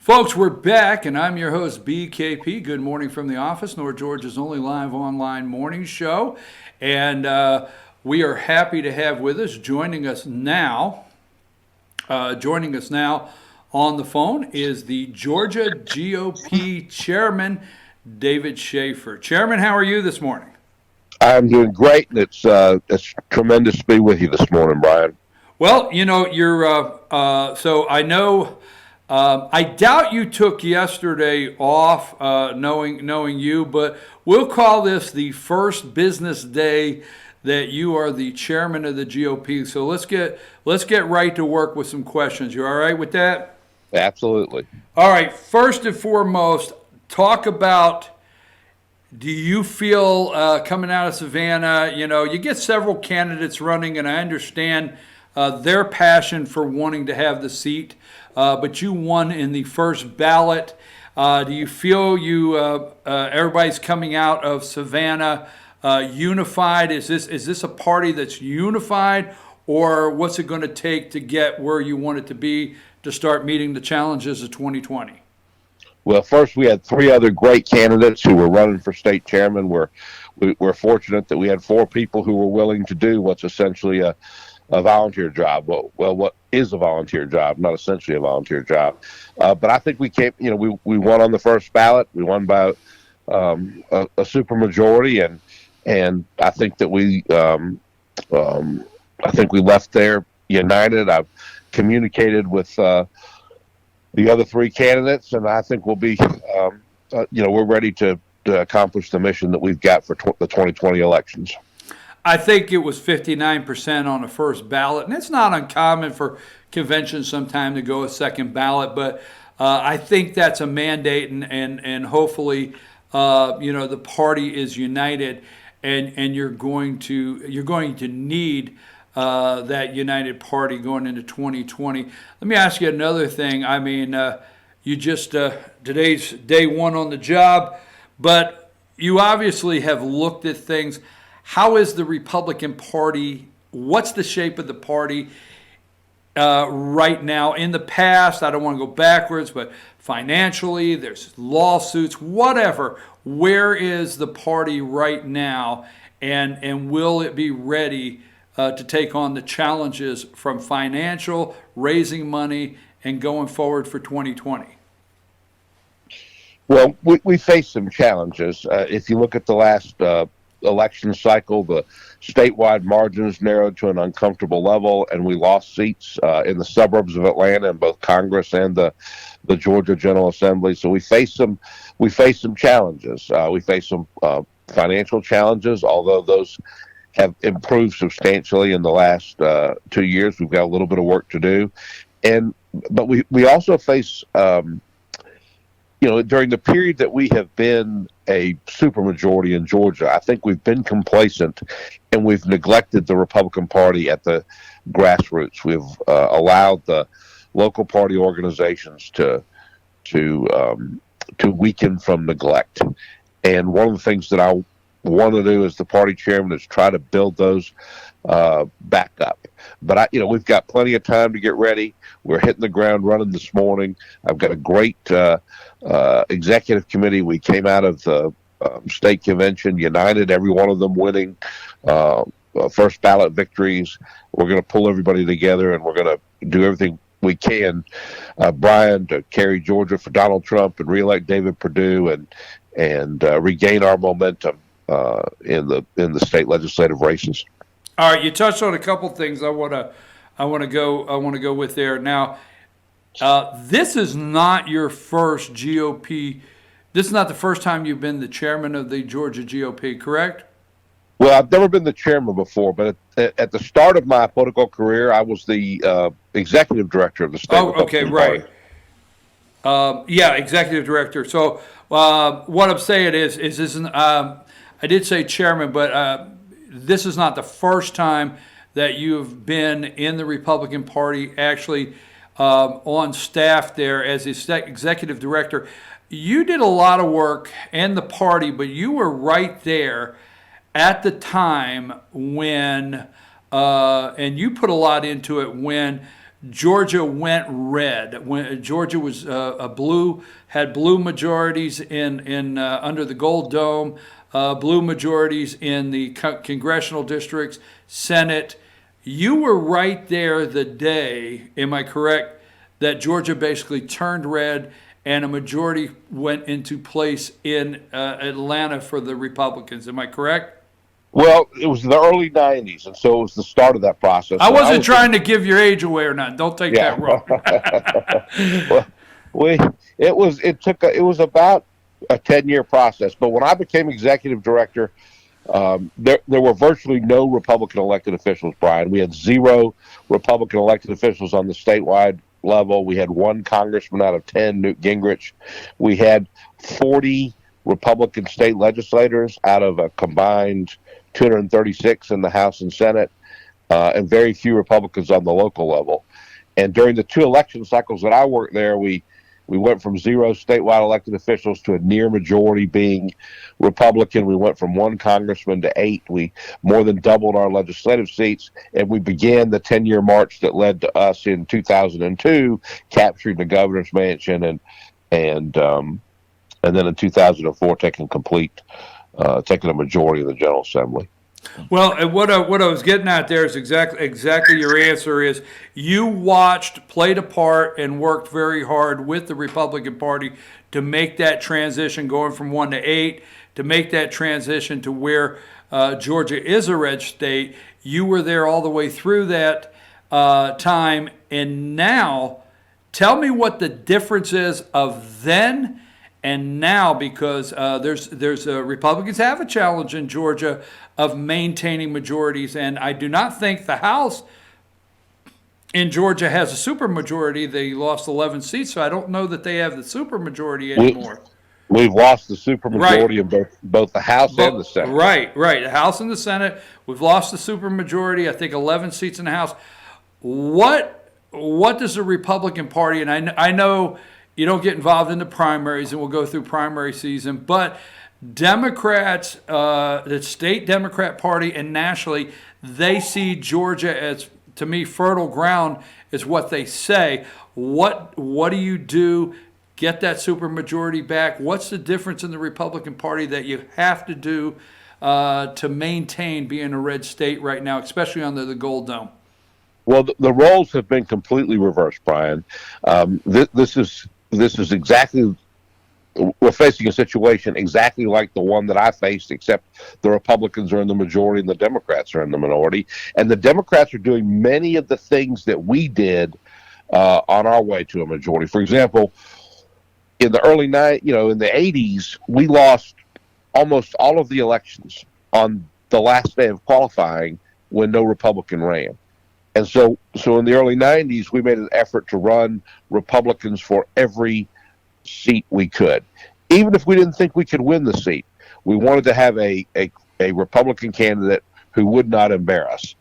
Folks, we're back, and I'm your host, BKP. Good morning from the office, North Georgia's only live online morning show. And we are happy to have with us, joining us now on the phone is the Georgia GOP Chairman, David Shafer. Chairman, how are you this morning? I'm doing great, and it's tremendous to be with you this morning, Brian. Well, you're so I know. I doubt you took yesterday off, knowing you, but we'll call this the first business day that you are the chairman of the GOP. So let's get right to work with some questions. You all right with that? Absolutely. All right. First and foremost, talk about. Do you feel coming out of Savannah? You get several candidates running, and I understand their passion for wanting to have the seat. But you won in the first ballot. Do you feel everybody's coming out of Savannah unified? Is this a party that's unified, or what's it going to take to get where you want it to be to start meeting the challenges of 2020? Well, first we had three other great candidates who were running for state chairman. We're fortunate that we had four people who were willing to do what's essentially a volunteer job. Well, what is a volunteer job? Not essentially a volunteer job. But I think we came. We won on the first ballot. We won by a super majority, and I think that we left there united. I've communicated with the other three candidates, and I think we'll be. We're ready to accomplish the mission that we've got for the 2020 elections. I think it was 59% on the first ballot, and it's not uncommon for conventions sometime to go a second ballot, but I think that's a mandate, and hopefully, the party is united, and you're going to need that united party going into 2020. Let me ask you another thing. I mean, you just today's day one on the job, but you obviously have looked at things. How is the Republican Party? What's the shape of the party right now? In the past, I don't want to go backwards, but financially, there's lawsuits, whatever. Where is the party right now, and will it be ready to take on the challenges from financial, raising money, and going forward for 2020? Well, we face some challenges. If you look at the last election cycle, the statewide margins narrowed to an uncomfortable level, and we lost seats in the suburbs of Atlanta in both Congress and the Georgia General Assembly. So we face some challenges. We face some financial challenges, although those have improved substantially in the last 2 years. We've got a little bit of work to do, but we also face during the period that we have been a supermajority in Georgia, I think we've been complacent, and we've neglected the Republican Party at the grassroots. We've allowed the local party organizations to weaken from neglect. And one of the things that I want to do as the party chairman is try to build those back up. But we've got plenty of time to get ready. We're hitting the ground running this morning. I've got a great executive committee. We came out of the state convention united, every one of them winning first ballot victories. We're going to pull everybody together, and we're going to do everything we can, Brian, to carry Georgia for Donald Trump and reelect David Perdue and regain our momentum in the state legislative races. All right, you touched on a couple things I want to go with there. Now, this is not your first GOP. This is not the first time you've been the chairman of the Georgia GOP, correct? Well, I've never been the chairman before, but at the start of my political career, I was the executive director of the state. Oh, okay, right. Executive director. So what I'm saying is I did say chairman, but this is not the first time that you've been in the Republican Party, actually on staff there as executive director. You did a lot of work in the party, but you were right there at the time when, and you put a lot into it, when Georgia went red. When Georgia was had blue majorities in under the Gold Dome, blue majorities in the congressional districts, Senate. You were right there the day, am I correct, that Georgia basically turned red and a majority went into place in Atlanta for the Republicans. Am I correct? Well, it was the early '90s, and so it was the start of that process. I wasn't trying to give your age away or not. Don't take that wrong. Well, it was about a 10-year process. But when I became executive director, there were virtually no Republican elected officials, Brian. We had 0 Republican elected officials on the statewide level. We had 1 congressman out of 10, Newt Gingrich. We had 40 Republican state legislators out of a combined 236 in the House and Senate, and very few Republicans on the local level. And during the 2 election cycles that I worked there, we went from 0 statewide elected officials to a near majority being Republican. We went from 1 congressman to 8. We more than doubled our legislative seats, and we began the 10-year march that led to us in 2002 capturing the governor's mansion, and then in 2004 taking a majority of the General Assembly. Well, and what I was getting at there is exactly your answer is you watched, played a part, and worked very hard with the Republican Party to make that transition going from 1 to 8, to make that transition to where Georgia is a red state. You were there all the way through that time, and now tell me what the difference is of then and now, because there's Republicans have a challenge in Georgia of maintaining majorities, and I do not think the House in Georgia has a supermajority. They lost 11 seats, so I don't know that they have the supermajority anymore. We've lost the supermajority in both the House and the Senate. Right. The House and the Senate. We've lost the supermajority. I think 11 seats in the House. What does the Republican Party, and I know you don't get involved in the primaries, and we'll go through primary season, but Democrats, the state Democrat Party and nationally, they see Georgia as, to me, fertile ground is what they say. What do you do? Get that supermajority back? What's the difference in the Republican Party that you have to do to maintain being a red state right now, especially under the Gold Dome? Well, the roles have been completely reversed, Brian. This is exactly, we're facing a situation exactly like the one that I faced, except the Republicans are in the majority and the Democrats are in the minority. And the Democrats are doing many of the things that we did on our way to a majority. For example, in the in the 80s, we lost almost all of the elections on the last day of qualifying when no Republican ran. And so in the early 90s, we made an effort to run Republicans for every seat we could. Even if we didn't think we could win the seat, we wanted to have a Republican candidate who would not embarrass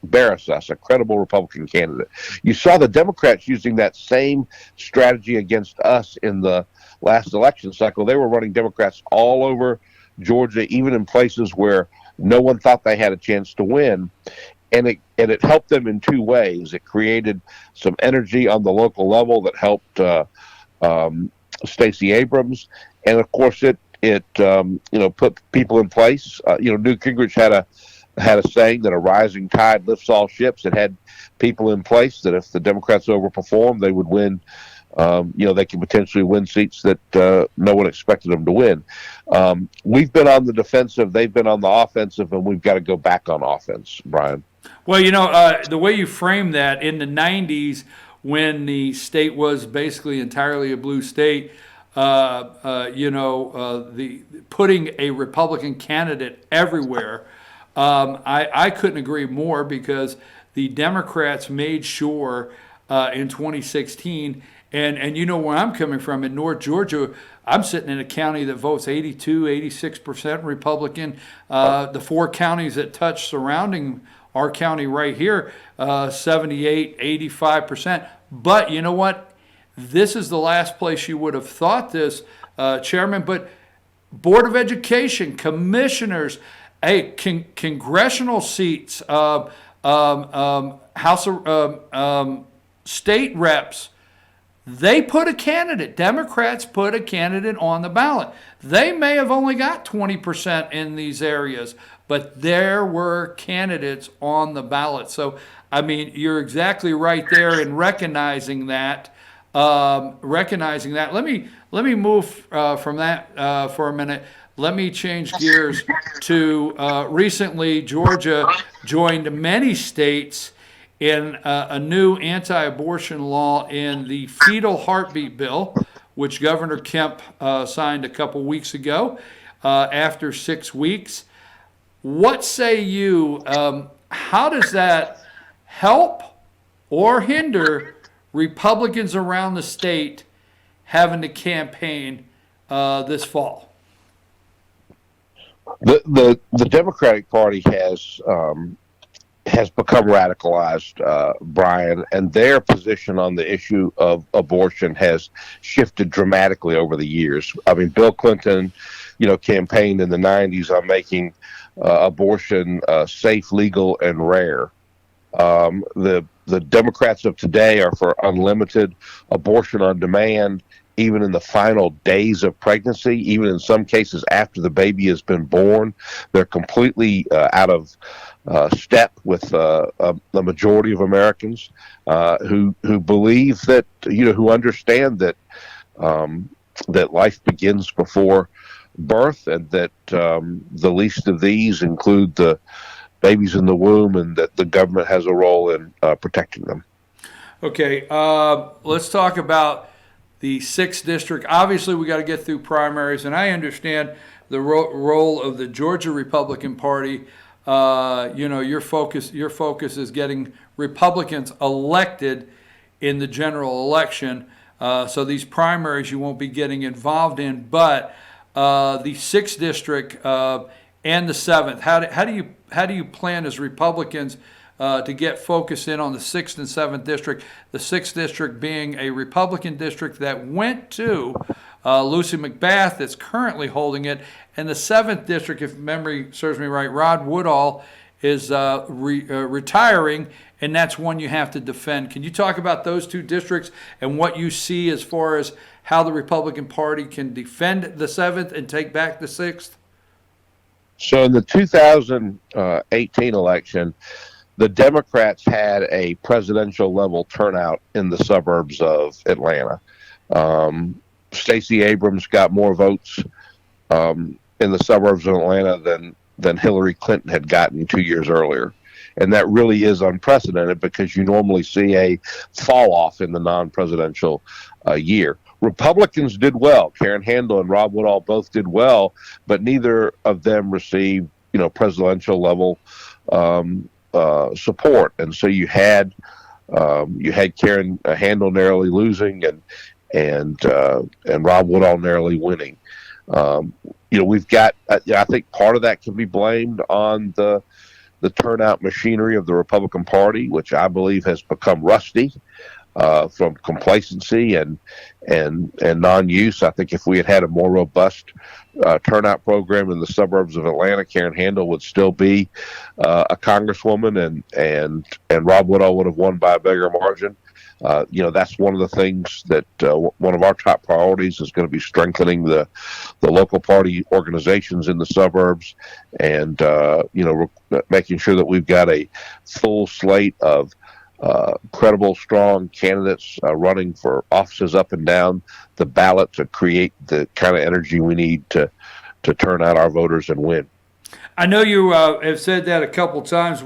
us, a credible Republican candidate. You saw the Democrats using that same strategy against us in the last election cycle. They were running Democrats all over Georgia, even in places where no one thought they had a chance to win. And it helped them in 2 ways. It created some energy on the local level that helped Stacey Abrams, and of course it put people in place. Newt Gingrich had a saying that a rising tide lifts all ships. It had people in place that if the Democrats overperformed, they would win. They can potentially win seats that no one expected them to win. We've been on the defensive, they've been on the offensive, and we've got to go back on offense, Brian. Well, the way you frame that, in the 90s, when the state was basically entirely a blue state, the putting a Republican candidate everywhere, I couldn't agree more, because the Democrats made sure in 2016, and you know where I'm coming from, in North Georgia, I'm sitting in a county that votes 82, 86% Republican. The 4 counties that touch surrounding our county right here, 78, 85%. But you know what? This is the last place you would have thought this, Chairman, but Board of Education, commissioners, congressional seats, House of state reps, they put a candidate. Democrats put a candidate on the ballot. They may have only got 20% in these areas, but there were candidates on the ballot. So, I mean, you're exactly right there in recognizing that. Let me move from that for a minute. Let me change gears to recently Georgia joined many states in a new anti-abortion law in the fetal heartbeat bill, which Governor Kemp signed a couple weeks ago after 6 weeks. What say you? How does that help or hinder Republicans around the state having to campaign this fall? The Democratic Party has become radicalized, Brian, and their position on the issue of abortion has shifted dramatically over the years. I mean, Bill Clinton, campaigned in the 90s on making abortion safe, legal, and rare. The Democrats of today are for unlimited abortion on demand, even in the final days of pregnancy, even in some cases after the baby has been born. They're completely out of step with the majority of Americans who believe that, who understand that that life begins before birth, and that the least of these include the babies in the womb, and that the government has a role in protecting them. Okay, let's talk about the 6th district. Obviously, we got to get through primaries, and I understand the role of the Georgia Republican Party. Your focus is getting Republicans elected in the general election. So these primaries you won't be getting involved in, but the 6th district and the 7th. How do you plan as Republicans to get focused in on the 6th and 7th district? The 6th district being a Republican district that went to Lucy McBath, that's currently holding it, and the 7th district, if memory serves me right, Rod Woodall is retiring, and that's one you have to defend. Can you talk about those two districts and what you see as far as how the Republican Party can defend the 7th and take back the 6th? So in the 2018 election, the Democrats had a presidential level turnout in the suburbs of Atlanta. Stacey Abrams got more votes in the suburbs of Atlanta than Hillary Clinton had gotten 2 years earlier. And that really is unprecedented, because you normally see a fall off in the non-presidential year. Republicans did well. Karen Handel and Rob Woodall both did well, but neither of them received, presidential level support. And so you had Karen Handel narrowly losing and Rob Woodall narrowly winning. We've got. I think part of that can be blamed on the turnout machinery of the Republican Party, which I believe has become rusty from complacency and non-use. I think if we had a more robust turnout program in the suburbs of Atlanta, Karen Handel would still be a congresswoman, and Rob Woodall would have won by a bigger margin. That's one of the things that one of our top priorities is going to be strengthening the local party organizations in the suburbs, and making sure that we've got a full slate of credible, strong candidates running for offices up and down the ballot to create the kind of energy we need to turn out our voters and win. I know you have said that a couple times.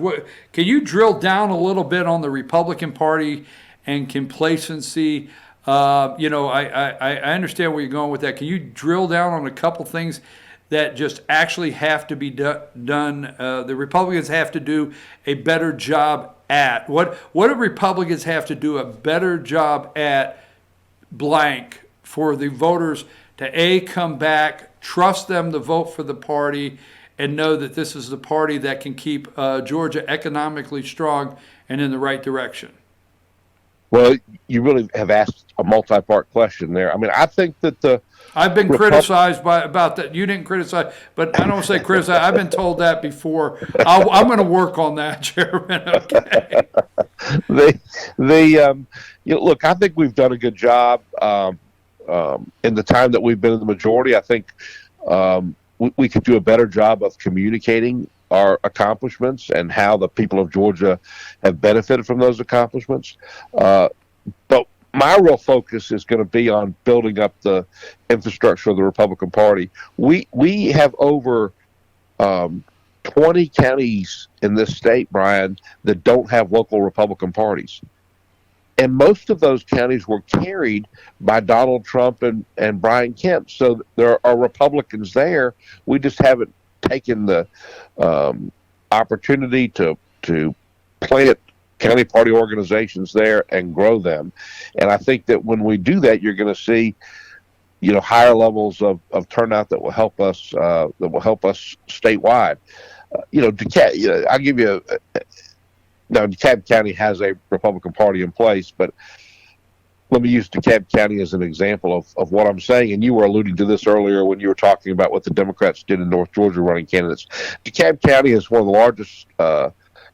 Can you drill down a little bit on the Republican Party and complacency? I understand where you're going with that. Can you drill down on a couple things that just actually have to be done? The Republicans have to do a better job at. What do Republicans have to do a better job at blank for the voters to come back, trust them to vote for the party, and know that this is the party that can keep Georgia economically strong and in the right direction? Well, you really have asked a multi-part question there. I mean, I think that the I've been Republic, criticized about that. You didn't criticize, but I don't say criticize. I've been told that before. I'm going to work on that, Chairman. Okay. the look, I think we've done a good job in the time that we've been in the majority. I think we could do a better job of communicating our accomplishments and how the people of Georgia have benefited from those accomplishments. But my real focus is going to be on building up the infrastructure of the Republican Party. We have over 20 counties in this state, Brian, that don't have local Republican parties. And most of those counties were carried by Donald Trump and Brian Kemp. So there are Republicans there. We just haven't taken the opportunity to plant county party organizations there and grow them. And I think that when we do that, you're going to see, higher levels of turnout that will help us statewide. I'll give you now, DeKalb County has a Republican Party in place, but let me use DeKalb County as an example of what I'm saying. And you were alluding to this earlier when you were talking about what the Democrats did in North Georgia running candidates. DeKalb County is one of the largest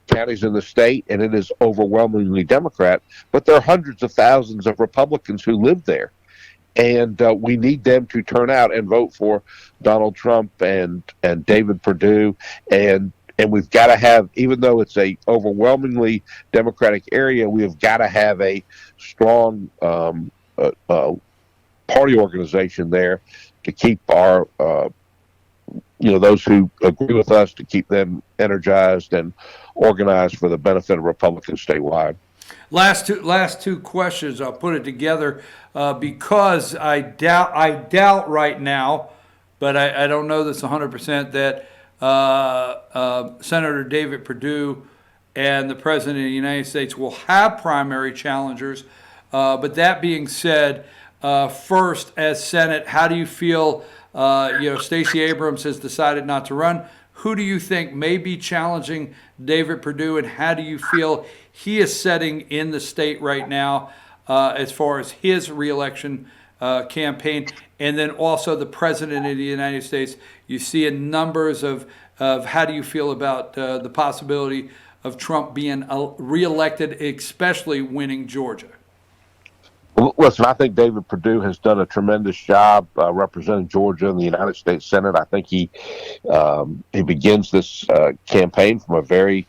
counties in the state, and it is overwhelmingly Democrat, but there are hundreds of thousands of Republicans who live there. And we need them to turn out and vote for Donald Trump and David Perdue, and we've got to have, even though it's a overwhelmingly Democratic area, we have got to have a strong party organization there to keep our those who agree with us, to keep them energized and organized for the benefit of Republicans statewide. Last two questions. I'll put it together because I doubt right now, but I don't know this 100% that Senator David Perdue and the President of the United States will have primary challengers. But that being said, first as Senate, how do you feel? Stacey Abrams has decided not to run. Who do you think may be challenging David Perdue, and how do you feel he is setting in the state right now as far as his reelection campaign? And then also the President of the United States, you see in numbers of how do you feel about the possibility of Trump being reelected, especially winning Georgia? Well, listen, I think David Perdue has done a tremendous job representing Georgia in the United States Senate. I think he begins this campaign from a very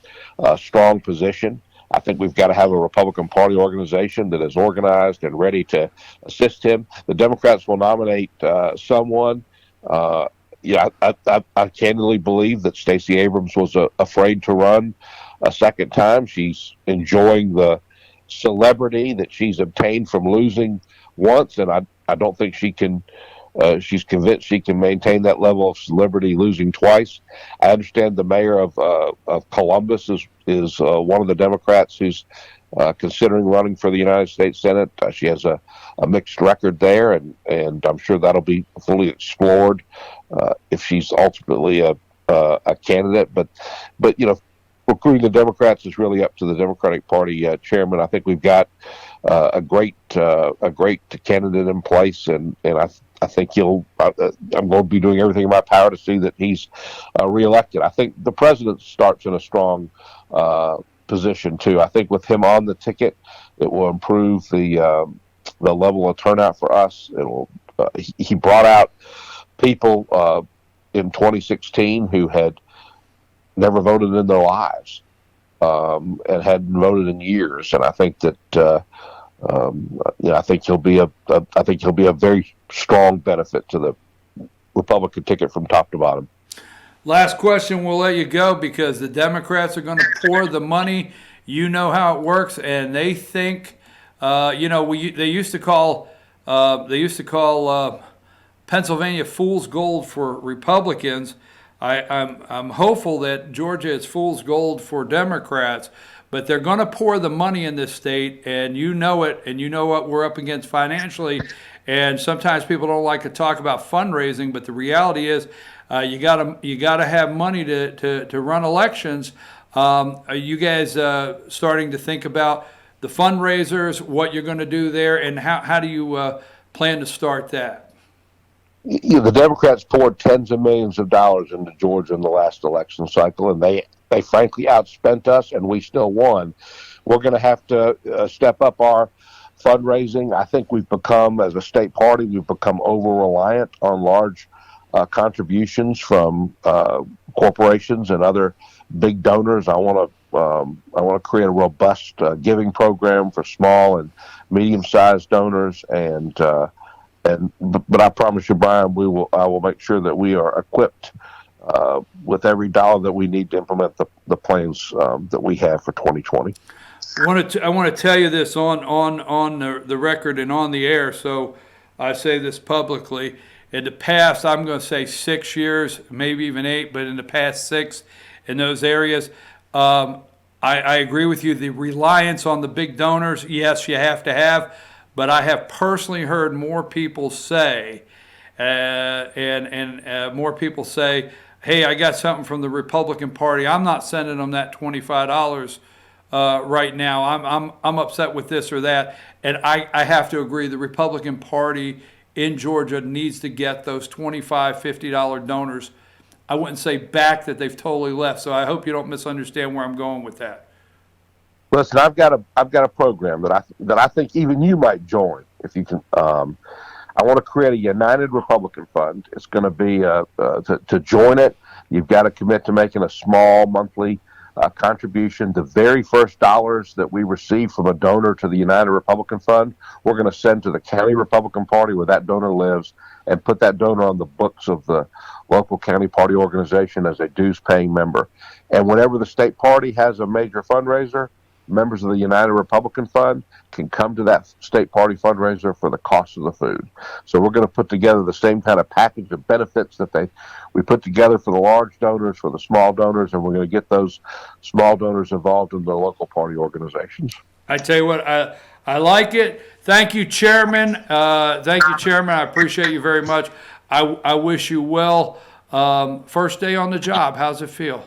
strong position. I think we've got to have a Republican Party organization that is organized and ready to assist him. The Democrats will nominate someone. I candidly believe that Stacey Abrams was afraid to run a second time. She's enjoying the celebrity that she's obtained from losing once, and I don't think she can. She's convinced she can maintain that level of celebrity losing twice. I understand the mayor of Columbus is one of the Democrats who's considering running for the United States Senate. She has a mixed record there, and I'm sure that'll be fully explored if she's ultimately a candidate. But recruiting the Democrats is really up to the Democratic Party chairman. I think we've got a great candidate in place, and I think I'm going to be doing everything in my power to see that he's reelected. I think the president starts in a strong position too. I think with him on the ticket, it will improve the level of turnout for us. It will. He brought out people in 2016 who had never voted in their lives and hadn't voted in years, and I think that I think he'll be a very strong benefit to the Republican ticket from top to bottom. Last question, we'll let you go because the Democrats are going to pour the money. You know how it works, and they think, they used to call Pennsylvania fool's gold for Republicans. I'm hopeful that Georgia is fool's gold for Democrats, but they're going to pour the money in this state, and you know it, and you know what we're up against financially. And sometimes people don't like to talk about fundraising, but the reality is you gotta have money to run elections. Are you guys starting to think about the fundraisers, what you're going to do there, and how do you plan to start that? The Democrats poured tens of millions of dollars into Georgia in the last election cycle, and they frankly outspent us, and we still won. We're going to have to step up our fundraising. I think we've become, as a state party, we've become over-reliant on large contributions from corporations and other big donors. I want to create a robust giving program for small and medium-sized donors, but I promise you, Brian, I will make sure that we are equipped with every dollar that we need to implement the plans that we have for 2020. I want to tell you this on the record and on the air, so I say this publicly. In the past, I'm going to say 6 years, maybe even 8, but in the past 6 in those areas, I agree with you. The reliance on the big donors, yes, you have to have, but I have personally heard more people say, more people say, hey, I got something from the Republican Party. I'm not sending them that $25 right now. I'm upset with this or that. And I have to agree, the Republican Party in Georgia needs to get those $25, $50 donors. I wouldn't say back that they've totally left. So I hope you don't misunderstand where I'm going with that. Listen, I've got a program that I think even you might join if you can. I want to create a United Republican Fund. It's going to be to join it. You've got to commit to making a small monthly contribution. The very first dollars that we receive from a donor to the United Republican Fund, we're going to send to the county Republican Party where that donor lives, and put that donor on the books of the local county party organization as a dues-paying member. And whenever the state party has a major fundraiser, members of the United Republican Fund can come to that state party fundraiser for the cost of the food. So we're going to put together the same kind of package of benefits that we put together for the large donors, for the small donors, and we're going to get those small donors involved in the local party organizations. I tell you what, I like it. Thank you, Chairman. Thank you, Chairman. I appreciate you very much. I wish you well. First day on the job. How's it feel?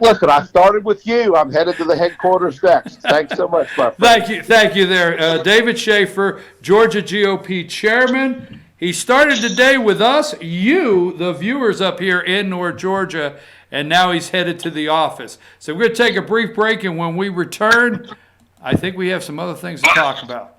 Listen, I started with you. I'm headed to the headquarters next. Thanks so much, my friend. Thank you there. David Shafer, Georgia GOP Chairman. He started the day with us, you, the viewers up here in North Georgia, and now he's headed to the office. So we're going to take a brief break, and when we return, I think we have some other things to talk about.